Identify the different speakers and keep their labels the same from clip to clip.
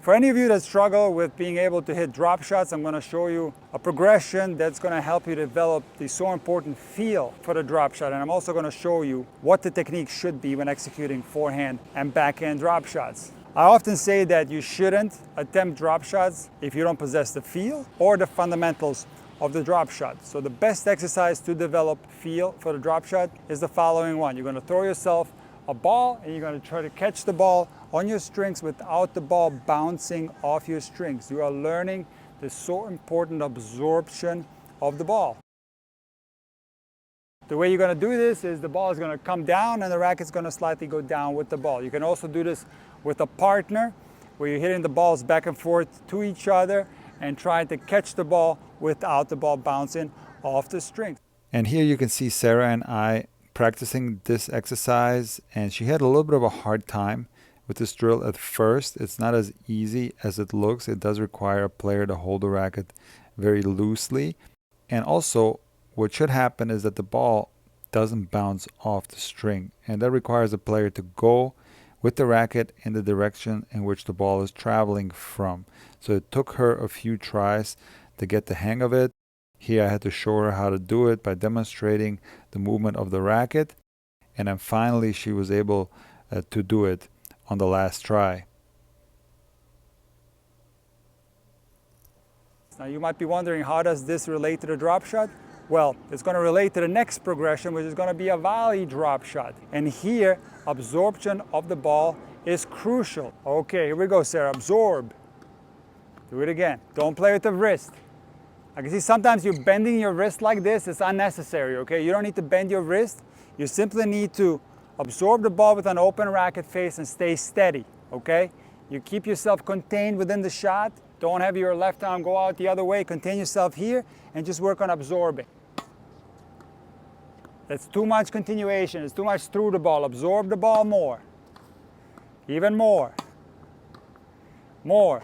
Speaker 1: For any of you that struggle with being able to hit drop shots, I'm going to show you a progression that's going to help you develop the so important feel for the drop shot. And I'm also going to show you what the technique should be when executing forehand and backhand drop shots. I often say that you shouldn't attempt drop shots if you don't possess the feel or the fundamentals of the drop shot. So the best exercise to develop feel for the drop shot is the following one. You're going to throw yourself a ball and you're going to try to catch the ball on your strings without the ball bouncing off your strings. You are learning the so important absorption of the ball. The way you're going to do this is the ball is going to come down and the racket's going to slightly go down with the ball. You can also do this with a partner where you're hitting the balls back and forth to each other and trying to catch the ball without the ball bouncing off the strings.
Speaker 2: And here you can see Sarah and I practicing this exercise, and she had a little bit of a hard time with this drill at first. It's not as easy as it looks. It does require a player to hold the racket very loosely. And also, what should happen is that the ball doesn't bounce off the string, and that requires a player to go with the racket in the direction in which the ball is traveling from. So it took her a few tries to get the hang of it. Here I had to show her how to do it by demonstrating the movement of the racket, and then finally she was able to do it on the last try.
Speaker 1: Now you might be wondering, how does this relate to the drop shot? Well, it's going to relate to the next progression, which is going to be a volley drop shot. And here, absorption of the ball is crucial. Okay, here we go, Sarah. Absorb. Do it again. Don't play with the wrist. I can see sometimes you're bending your wrist like this. It's unnecessary, okay? You don't need to bend your wrist. You simply need to absorb the ball with an open racket face and stay steady, okay? You keep yourself contained within the shot. Don't have your left arm go out the other way. Contain yourself here and just work on absorbing. That's too much continuation. It's too much through the ball. Absorb the ball more. Even more. More.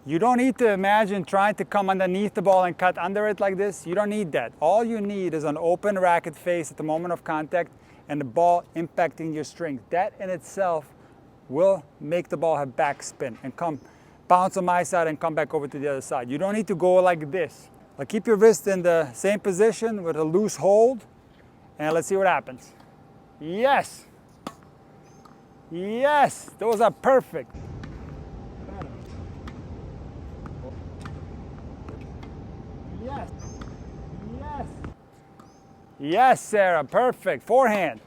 Speaker 1: You don't need to imagine trying to come underneath the ball and cut under it like this. You don't need that. All you need is an open racket face at the moment of contact and the ball impacting your string. That in itself will make the ball have backspin and come bounce on my side and come back over to the other side. You don't need to go like this. Now keep your wrist in the same position with a loose hold, and let's see what happens. Yes! Yes! Those are perfect. Yes! Yes! Yes, Sarah, perfect. Forehand.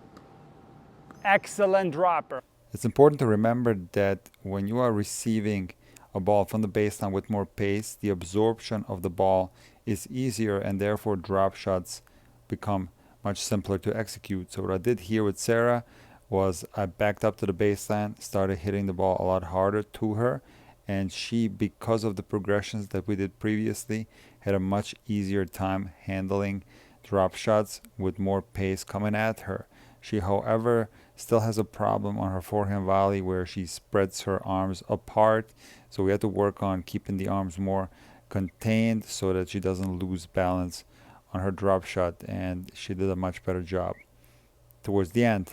Speaker 1: Excellent dropper.
Speaker 2: It's important to remember that when you are receiving a ball from the baseline with more pace, the absorption of the ball is easier, and therefore drop shots become much simpler to execute. So what I did here with Sarah was I backed up to the baseline, started hitting the ball a lot harder to her, and she, because of the progressions that we did previously, had a much easier time handling drop shots with more pace coming at her. She, however, still has a problem on her forehand volley where she spreads her arms apart. So we have to work on keeping the arms more contained so that she doesn't lose balance on her drop shot, and she did a much better job towards the end.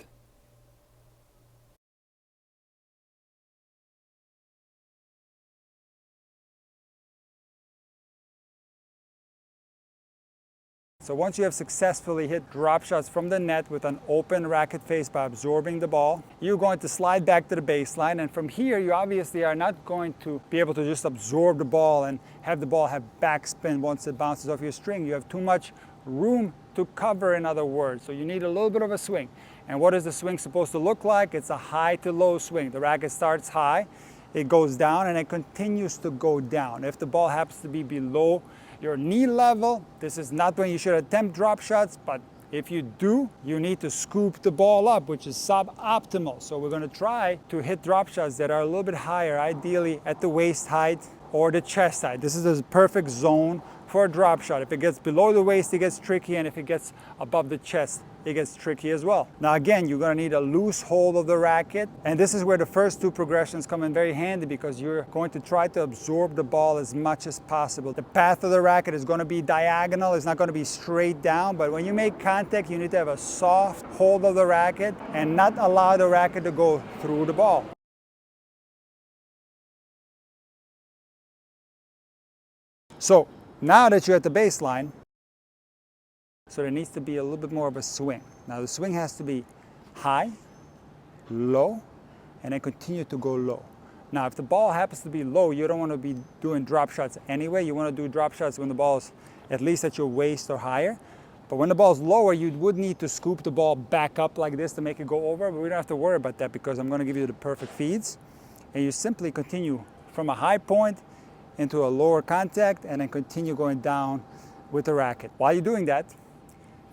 Speaker 1: So once you have successfully hit drop shots from the net with an open racket face by absorbing the ball, you're going to slide back to the baseline, and from here you obviously are not going to be able to just absorb the ball and have the ball have backspin once it bounces off your string. You have too much room to cover, in other words, so you need a little bit of a swing. And what is the swing supposed to look like? It's a high to low swing. The racket starts high, it goes down, and it continues to go down. If the ball happens to be below your knee level, this is not when you should attempt drop shots, but if you do, you need to scoop the ball up, which is suboptimal. So we're going to try to hit drop shots that are a little bit higher, ideally at the waist height or the chest height. This is the perfect zone for a drop shot. If it gets below the waist, it gets tricky, and if it gets above the chest, it gets tricky as well. Now again, you're going to need a loose hold of the racket, and this is where the first two progressions come in very handy, because you're going to try to absorb the ball as much as possible. The path of the racket is going to be diagonal, it's not going to be straight down, but when you make contact, you need to have a soft hold of the racket and not allow the racket to go through the ball. So now that you're at the baseline, so there needs to be a little bit more of a swing. Now the swing has to be high, low, and then continue to go low. Now if the ball happens to be low, you don't want to be doing drop shots anyway. You want to do drop shots when the ball is at least at your waist or higher. But when the ball is lower, you would need to scoop the ball back up like this to make it go over, but we don't have to worry about that because I'm going to give you the perfect feeds. And you simply continue from a high point into a lower contact and then continue going down with the racket. While you're doing that,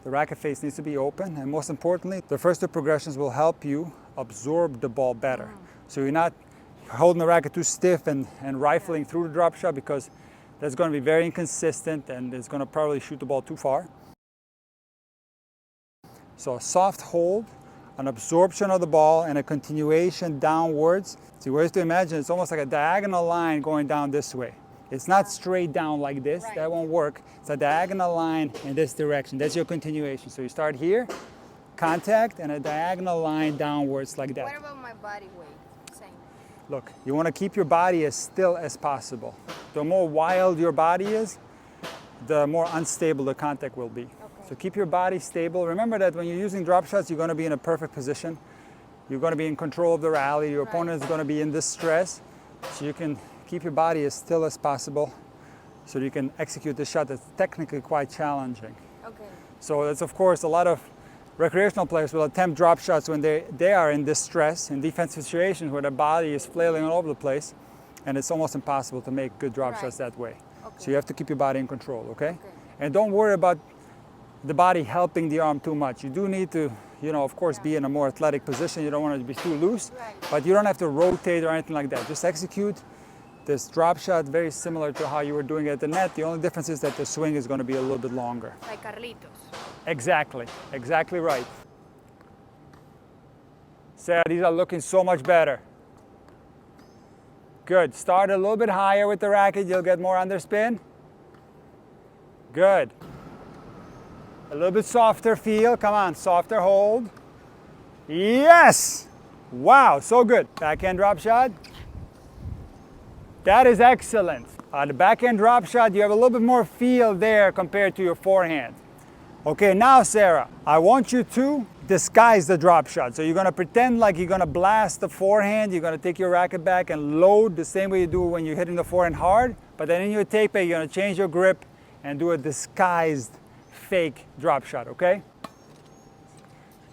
Speaker 1: the racket face needs to be open, and most importantly, the first two progressions will help you absorb the ball better. So you're not holding the racket too stiff and rifling through the drop shot, because that's going to be very inconsistent and it's going to probably shoot the ball too far. So a soft hold, an absorption of the ball, and a continuation downwards. See, we have to imagine it's almost like a diagonal line going down this way. It's not straight down like this,
Speaker 3: Right.
Speaker 1: That won't work. It's a diagonal line in this direction. That's your continuation. So you start here, contact, and a diagonal line downwards like that.
Speaker 3: What about my body weight? Same.
Speaker 1: Look, you want to keep your body as still as possible. The more wild your body is, the more unstable the contact will be. So keep your body stable. Remember that when you're using drop shots, you're going to be in a perfect position. You're going to be in control of the rally. Your opponent is going to be in distress. So you can keep your body as still as possible so you can execute the shot that's technically quite challenging.
Speaker 3: Okay.
Speaker 1: So that's, of course, a lot of recreational players will attempt drop shots when they are in distress, in defensive situations where their body is flailing all over the place, and it's almost impossible to make good drop shots that way.
Speaker 3: Okay.
Speaker 1: So you have to keep your body in control, okay? And don't worry about the body helping the arm too much. You do need to, of course, be in a more athletic position. You don't want to be too loose, but you don't have to rotate or anything like that. Just execute this drop shot very similar to how you were doing it at the net. The only difference is that the swing is going to be a little bit longer.
Speaker 3: Like Carlitos.
Speaker 1: Exactly right. Sarah, these are looking so much better. Good. Start a little bit higher with the racket. You'll get more underspin. Good. A little bit softer feel. Come on, softer hold. Yes! Wow, so good. Backhand drop shot. That is excellent. The backhand drop shot, you have a little bit more feel there compared to your forehand. Okay, now Sarah, I want you to disguise the drop shot. So you're going to pretend like you're going to blast the forehand. You're going to take your racket back and load the same way you do when you're hitting the forehand hard. But then in your tape, you're going to change your grip and do a disguised fake drop shot, okay?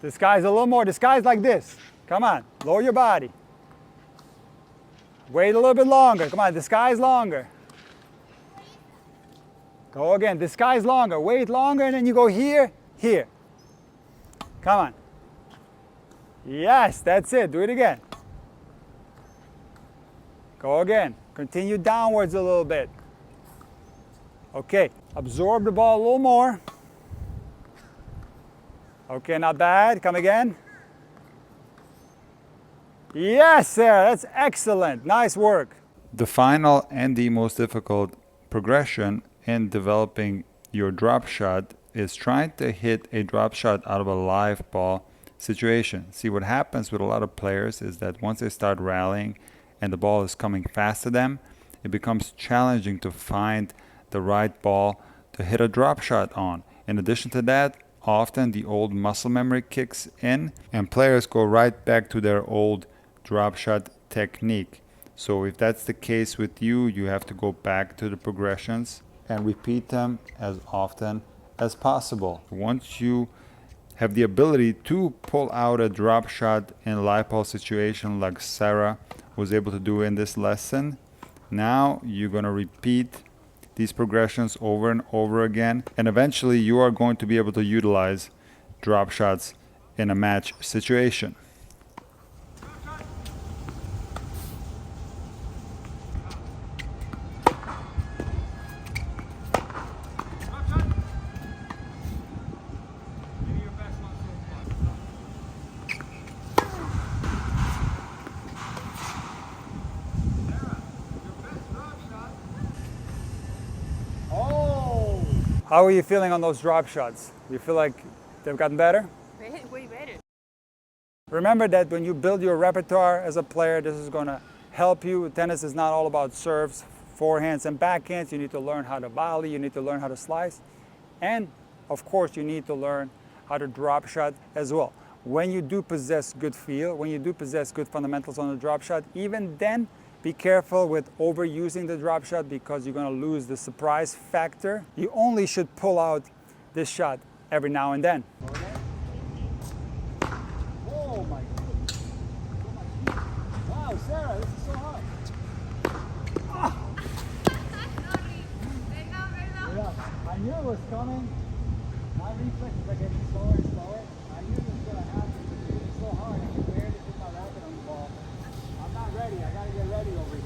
Speaker 1: Disguise a little more. Disguise like this. Come on, lower your body. Wait a little bit longer. Come on, disguise longer. Go again, disguise longer. Wait longer, and then you go here, here. Come on. Yes, that's it. Do it again. Go again. Continue downwards a little bit. Okay, absorb the ball a little more. Okay, not bad. Come again. Yes, Sarah, that's excellent. Nice work.
Speaker 2: The final and the most difficult progression in developing your drop shot is trying to hit a drop shot out of a live ball situation. See, what happens with a lot of players is that once they start rallying and the ball is coming fast to them, it becomes challenging to find the right ball to hit a drop shot on. In addition to that, often the old muscle memory kicks in and players go right back to their old drop shot technique. So if that's the case with you, you have to go back to the progressions and repeat them as often as possible. Once you have the ability to pull out a drop shot in a live ball situation like Sarah was able to do in this lesson, now you're going to repeat these progressions over and over again, and eventually you are going to be able to utilize drop shots in a match situation.
Speaker 1: How are you feeling on those drop shots? Do you feel like they've gotten better?
Speaker 3: Way better.
Speaker 1: Remember that when you build your repertoire as a player, this is going to help you. Tennis is not all about serves forehands and backhands. You need to learn how to volley. You need to learn how to slice. And of course, you need to learn how to drop shot as well. When you do possess good feel, when you do possess good fundamentals on the drop shot, even then, be careful with overusing the drop shot because you're going to lose the surprise factor. You only should pull out this shot every now and then. Oh my goodness. Wow, Sarah, this is so hard. Yeah, I knew it was coming. My reflexes are getting slower and slower. I knew it was going to happen. It's so hard. I can barely put my racket on the ball. I'm not ready. I got to get ready over here.